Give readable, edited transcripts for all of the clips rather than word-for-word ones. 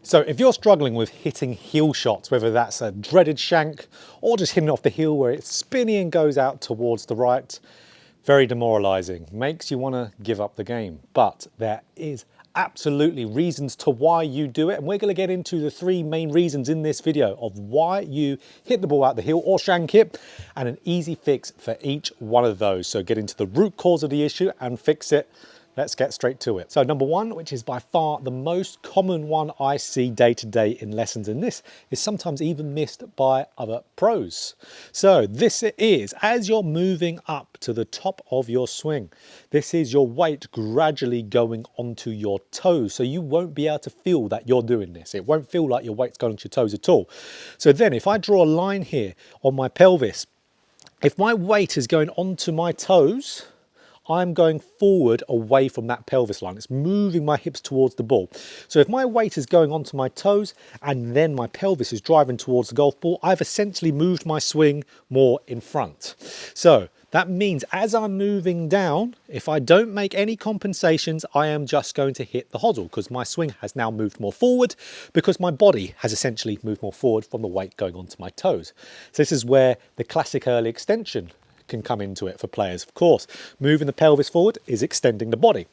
So if you're struggling with hitting heel shots, whether that's a dreaded shank or just hitting off the heel where it's spinny and goes out towards the right, very demoralizing, makes you want to give up the game. But there is absolutely reasons to why you do it, and we're going to get into the 3 main reasons in this video of why you hit the ball out the heel or shank it, and an easy fix for each one of those. So get into the root cause of the issue and fix it. Let's get straight to it. So number 1, which is by far the most common one I see day to day in lessons, and this is sometimes even missed by other pros. So this is, as you're moving up to the top of your swing, this is your weight gradually going onto your toes. So you won't be able to feel that you're doing this. It won't feel like your weight's going onto your toes at all. So then if I draw a line here on my pelvis, if my weight is going onto my toes, I'm going forward away from that pelvis line. It's moving my hips towards the ball. So if my weight is going onto my toes and then my pelvis is driving towards the golf ball, I've essentially moved my swing more in front. So that means as I'm moving down, if I don't make any compensations, I am just going to hit the hosel because my swing has now moved more forward because my body has essentially moved more forward from the weight going onto my toes. So this is where the classic early extension can come into it for players. Of course, moving the pelvis forward is extending the body,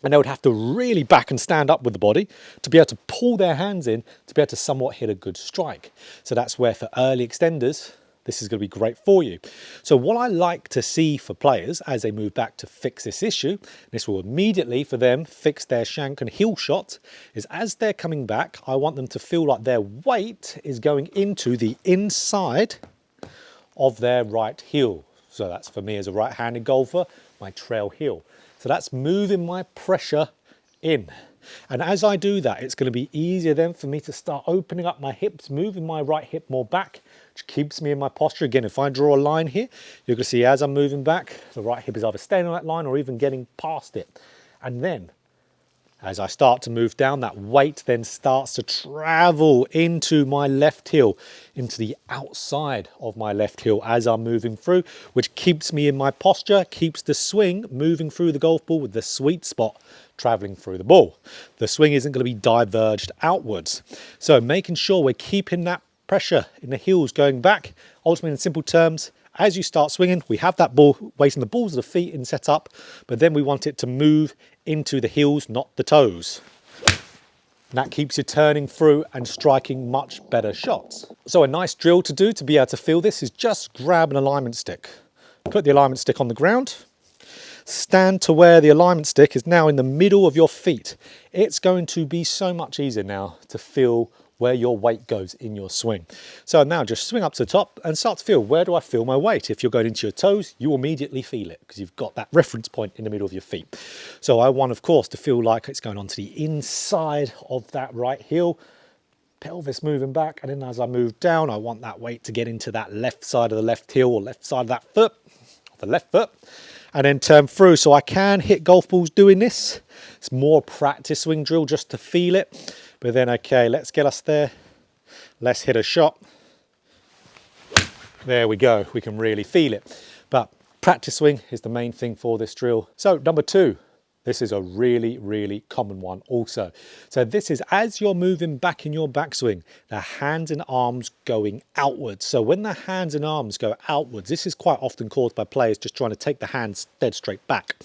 and they would have to really back and stand up with the body to be able to pull their hands in to be able to somewhat hit a good strike. So that's where for early extenders this is going to be great for you. So what I like to see for players as they move back to fix this issue, this will immediately for them fix their shank and heel shot, is as they're coming back, I want them to feel like their weight is going into the inside of their right heel. So that's for me as a right-handed golfer, my trail heel. So that's moving my pressure in. And as I do that, it's going to be easier then for me to start opening up my hips, moving my right hip more back, which keeps me in my posture. Again, if I draw a line here, you're going to see as I'm moving back, the right hip is either staying on that line or even getting past it. And then as I start to move down, that weight then starts to travel into my left heel, into the outside of my left heel as I'm moving through, which keeps me in my posture, keeps the swing moving through the golf ball with the sweet spot traveling through the ball. The swing isn't going to be diverged outwards. So making sure we're keeping that pressure in the heels going back. Ultimately, in simple terms, as you start swinging, we have that ball weight in the balls of the feet in set up, but then we want it to move into the heels, not the toes. And that keeps you turning through and striking much better shots. So a nice drill to do to be able to feel this is just grab an alignment stick. Put the alignment stick on the ground. Stand to where the alignment stick is now in the middle of your feet. It's going to be so much easier now to feel where your weight goes in your swing. So now just swing up to the top and start to feel, where do I feel my weight? If you're going into your toes, you immediately feel it because you've got that reference point in the middle of your feet. So I want, of course, to feel like it's going onto the inside of that right heel, pelvis moving back, and then as I move down, I want that weight to get into that left side of the left heel or left side of that foot, the left foot, and then turn through. So I can hit golf balls doing this. It's more practice swing drill just to feel it. But then, okay, let's get us there. Let's hit a shot. There we go. We can really feel it. But practice swing is the main thing for this drill. So number 2, this is a really, really common one also. So this is as you're moving back in your backswing, the hands and arms going outwards. So when the hands and arms go outwards, this is quite often caused by players just trying to take the hands dead straight back.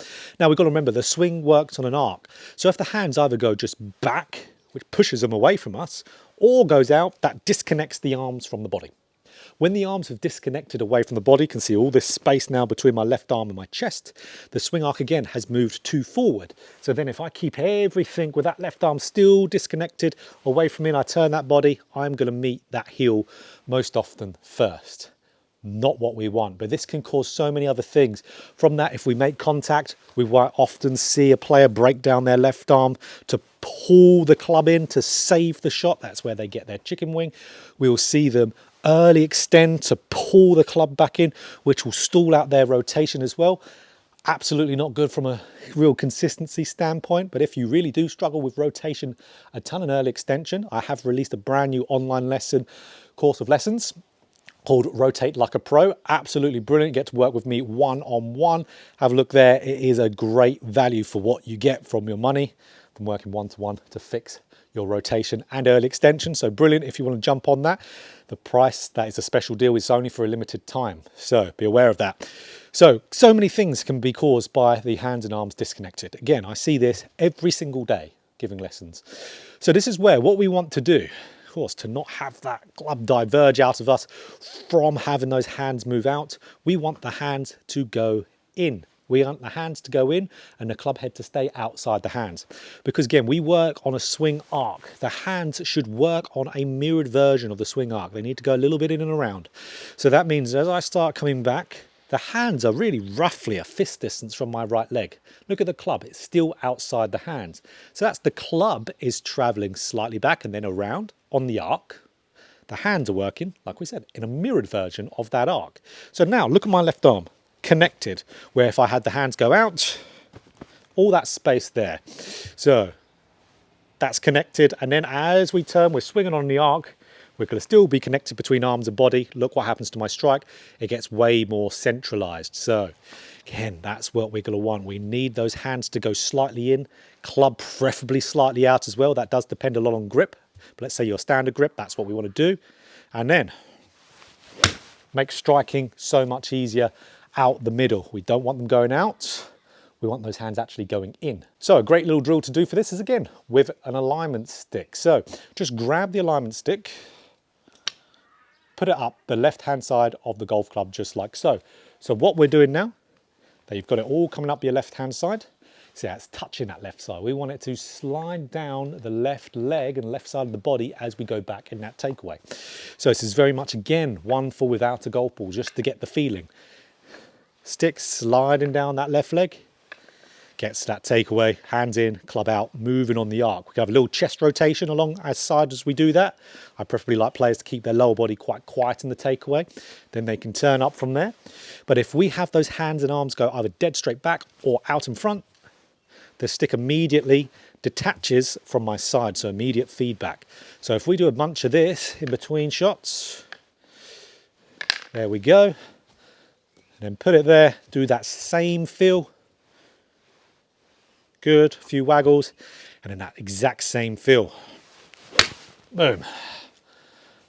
Now we've got to remember the swing works on an arc. So if the hands either go just back, which pushes them away from us, or goes out, that disconnects the arms from the body. When the arms have disconnected away from the body, you can see all this space now between my left arm and my chest, the swing arc again has moved too forward. So then if I keep everything with that left arm still disconnected away from me and I turn that body, I'm going to meet that heel most often first. Not what we want, but this can cause so many other things. From that, if we make contact, we will often see a player break down their left arm to pull the club in to save the shot. That's where they get their chicken wing. We will see them early extend to pull the club back in, which will stall out their rotation as well. Absolutely not good from a real consistency standpoint, but if you really do struggle with rotation a ton and early extension, I have released a brand new online course of lessons called Rotate Like a Pro. Absolutely brilliant. Get to work with me one-on-one. Have a look there. It is a great value for what you get from your money from working one-to-one to fix your rotation and early extension. So brilliant if you want to jump on that. The price, that is a special deal, is only for a limited time. So be aware of that. So many things can be caused by the hands and arms disconnected. Again, I see this every single day giving lessons. So this is where what we want to do, of course, to not have that club diverge out of us from having those hands move out. We want the hands to go in. We want the hands to go in and the club head to stay outside the hands. Because again, we work on a swing arc. The hands should work on a mirrored version of the swing arc. They need to go a little bit in and around. So that means as I start coming back, the hands are really roughly a fist distance from my right leg. Look at the club, it's still outside the hands. So that's the club is traveling slightly back and then around on the arc. The hands are working, like we said, in a mirrored version of that arc. So now look at my left arm, connected, where if I had the hands go out, all that space there. So that's connected, and then as we turn, we're swinging on the arc, we're going to still be connected between arms and body. Look what happens to my strike. It gets way more centralized. So again, that's what we're going to want. We need those hands to go slightly in, club preferably slightly out as well. That does depend a lot on grip. But let's say your standard grip, that's what we want to do. And then make striking so much easier out the middle. We don't want them going out. We want those hands actually going in. So a great little drill to do for this is again with an alignment stick. So just grab the alignment stick, put it up the left-hand side of the golf club just like so. So what we're doing now, that you've got it all coming up your left-hand side, see how it's touching that left side. We want it to slide down the left leg and left side of the body as we go back in that takeaway. So this is very much, again, one for without a golf ball, just to get the feeling. Stick sliding down that left leg, gets that takeaway, hands in, club out, moving on the arc. We can have a little chest rotation along our side as we do that. I preferably like players to keep their lower body quite quiet in the takeaway. Then they can turn up from there. But if we have those hands and arms go either dead straight back or out in front, the stick immediately detaches from my side, so immediate feedback. So if we do a bunch of this in between shots, there we go. And then put it there, do that same feel. Good, a few waggles, and then that exact same feel. Boom.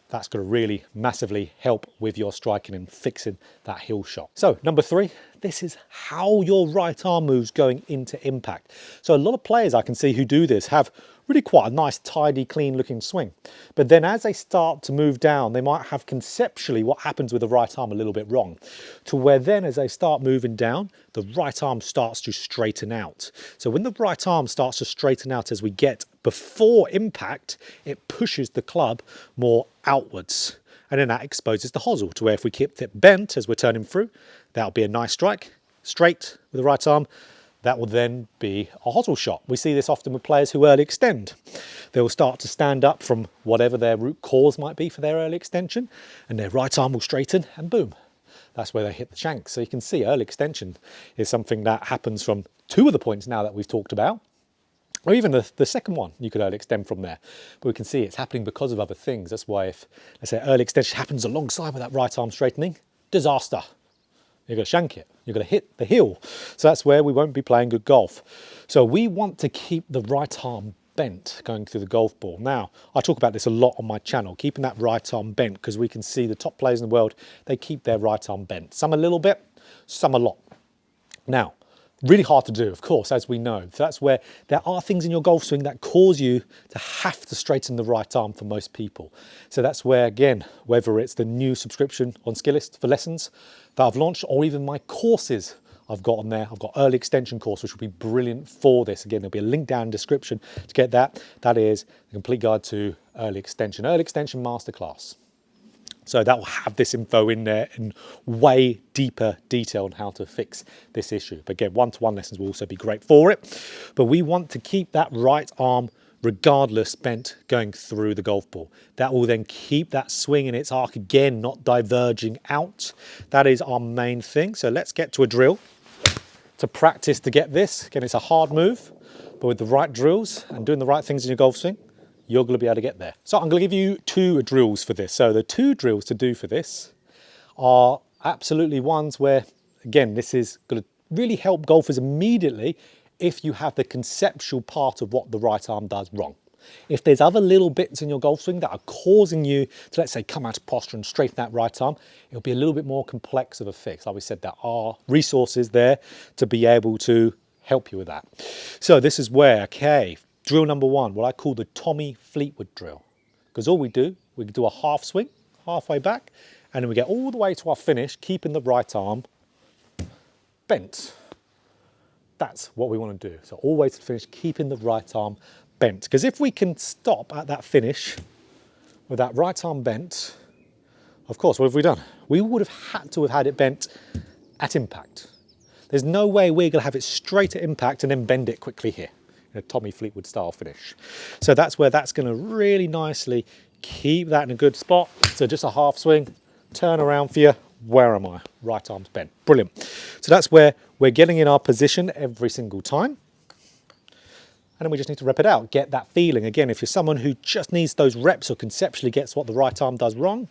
That's going to really massively help with your striking and fixing that heel shot. So number 3, this is how your right arm moves going into impact. So a lot of players I can see who do this have really quite a nice, tidy, clean looking swing. But then as they start to move down, they might have conceptually what happens with the right arm a little bit wrong, to where then as they start moving down, the right arm starts to straighten out. So when the right arm starts to straighten out as we get before impact, it pushes the club more outwards. And then that exposes the hosel to where if we keep it bent as we're turning through, that'll be a nice strike, straight with the right arm. That will then be a hosel shot. We see this often with players who early extend. They'll start to stand up from whatever their root cause might be for their early extension, and their right arm will straighten, and boom, that's where they hit the shank. So you can see early extension is something that happens from 2 of the points now that we've talked about, or even the second one, you could early extend from there. But we can see it's happening because of other things. That's why if, let's say, early extension happens alongside with that right arm straightening, disaster. You're going to shank it. You're going to hit the heel. So that's where we won't be playing good golf. So we want to keep the right arm bent going through the golf ball. Now, I talk about this a lot on my channel, keeping that right arm bent, because we can see the top players in the world, they keep their right arm bent. Some a little bit, some a lot. Now, really hard to do, of course, as we know. So that's where there are things in your golf swing that cause you to have to straighten the right arm for most people. So that's where, again, whether it's the new subscription on Skillist for lessons that I've launched, or even my courses I've got on there. I've got early extension course, which will be brilliant for this. Again, there'll be a link down in the description to get that. That is the complete guide to early extension masterclass. So that will have this info in there in way deeper detail on how to fix this issue. But again, one-to-one lessons will also be great for it. But we want to keep that right arm regardless bent going through the golf ball. That will then keep that swing in its arc again, not diverging out. That is our main thing. So let's get to a drill to practice to get this. Again, it's a hard move, but with the right drills and doing the right things in your golf swing, you're going to be able to get there. So I'm going to give you 2 drills for this. So the 2 drills to do for this are absolutely ones where, again, this is going to really help golfers immediately if you have the conceptual part of what the right arm does wrong. If there's other little bits in your golf swing that are causing you to, let's say, come out of posture and straighten that right arm, it'll be a little bit more complex of a fix. Like we said, there are resources there to be able to help you with that. So this is where, okay, drill number one, what I call the Tommy Fleetwood drill. Because all we do a half swing, halfway back, and then we get all the way to our finish, keeping the right arm bent. That's what we want to do. So always to finish, keeping the right arm bent. Because if we can stop at that finish with that right arm bent, of course, what have we done? We would have had to have had it bent at impact. There's no way we're going to have it straight at impact and then bend it quickly here in a Tommy Fleetwood style finish. So that's where that's going to really nicely keep that in a good spot. So just a half swing, turn around for you. Where am I? Right arm's bent. Brilliant. So that's where we're getting in our position every single time. And then we just need to rep it out. Get that feeling. Again, if you're someone who just needs those reps or conceptually gets what the right arm does wrong,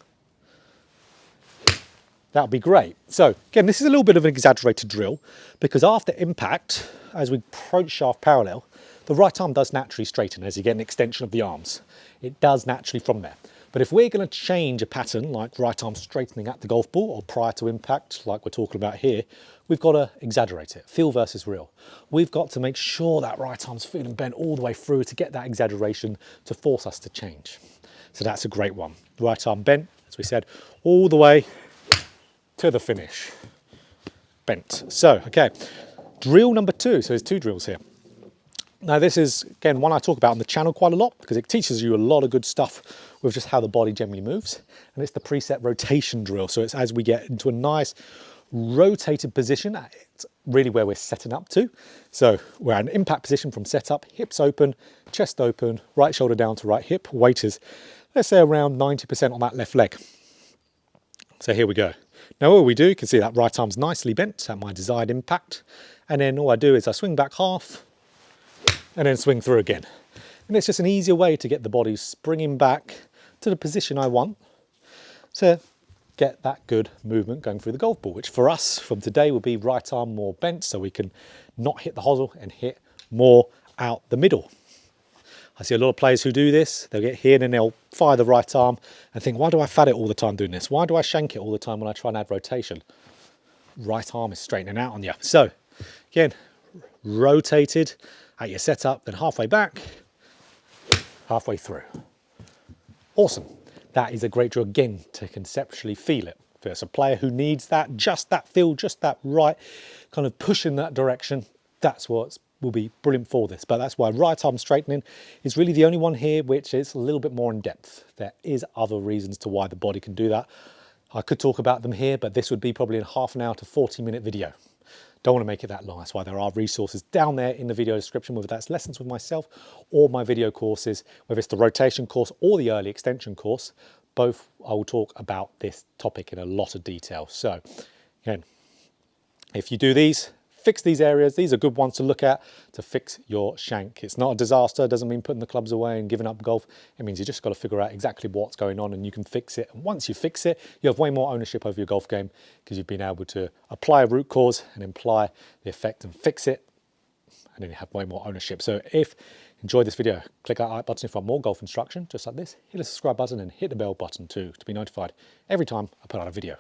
that would be great. So again, this is a little bit of an exaggerated drill because after impact, as we approach shaft parallel, the right arm does naturally straighten as you get an extension of the arms. It does naturally from there. But if we're going to change a pattern like right arm straightening at the golf ball or prior to impact, like we're talking about here, we've got to exaggerate it. Feel versus real. We've got to make sure that right arm's feeling bent all the way through to get that exaggeration to force us to change. So that's a great one. Right arm bent, as we said, all the way to the finish. Bent. So, okay, drill number two. So there's two drills here. Now this is, again, one I talk about on the channel quite a lot because it teaches you a lot of good stuff with just how the body generally moves. And it's the preset rotation drill. So it's as we get into a nice rotated position, it's really where we're setting up to. So we're at an impact position from setup, hips open, chest open, right shoulder down to right hip. Weight is, let's say, around 90% on that left leg. So here we go. Now all we do, you can see that right arm's nicely bent at my desired impact. And then all I do is I swing back half, and then swing through again. And it's just an easier way to get the body springing back to the position I want to get that good movement going through the golf ball, which for us from today will be right arm more bent so we can not hit the hosel and hit more out the middle. I see a lot of players who do this. They'll get here and then they'll fire the right arm and think, why do I fat it all the time doing this? Why do I shank it all the time when I try and add rotation? Right arm is straightening out on you. So again, rotated at your setup, then halfway back, halfway through. Awesome. That is a great drill, again, to conceptually feel it. If there's a player who needs that, just that feel, just that right kind of push in that direction, that's what will be brilliant for this. But that's why right arm straightening is really the only one here which is a little bit more in depth. There is other reasons to why the body can do that. I could talk about them here, but this would be probably a half an hour to 40-minute video. Don't want to make it that long. That's why there are resources down there in the video description, whether that's lessons with myself or my video courses, whether it's the rotation course or the early extension course. Both I will talk about this topic in a lot of detail. So again, if you do these, fix these areas. These are good ones to look at to fix your shank. It's not a disaster. It doesn't mean putting the clubs away and giving up golf. It means you just got to figure out exactly what's going on and you can fix it. And once you fix it, you have way more ownership over your golf game because you've been able to apply a root cause and apply the effect and fix it. And then you have way more ownership. So if you enjoyed this video, click that like button if you want more golf instruction, just like this. Hit the subscribe button and hit the bell button too to be notified every time I put out a video.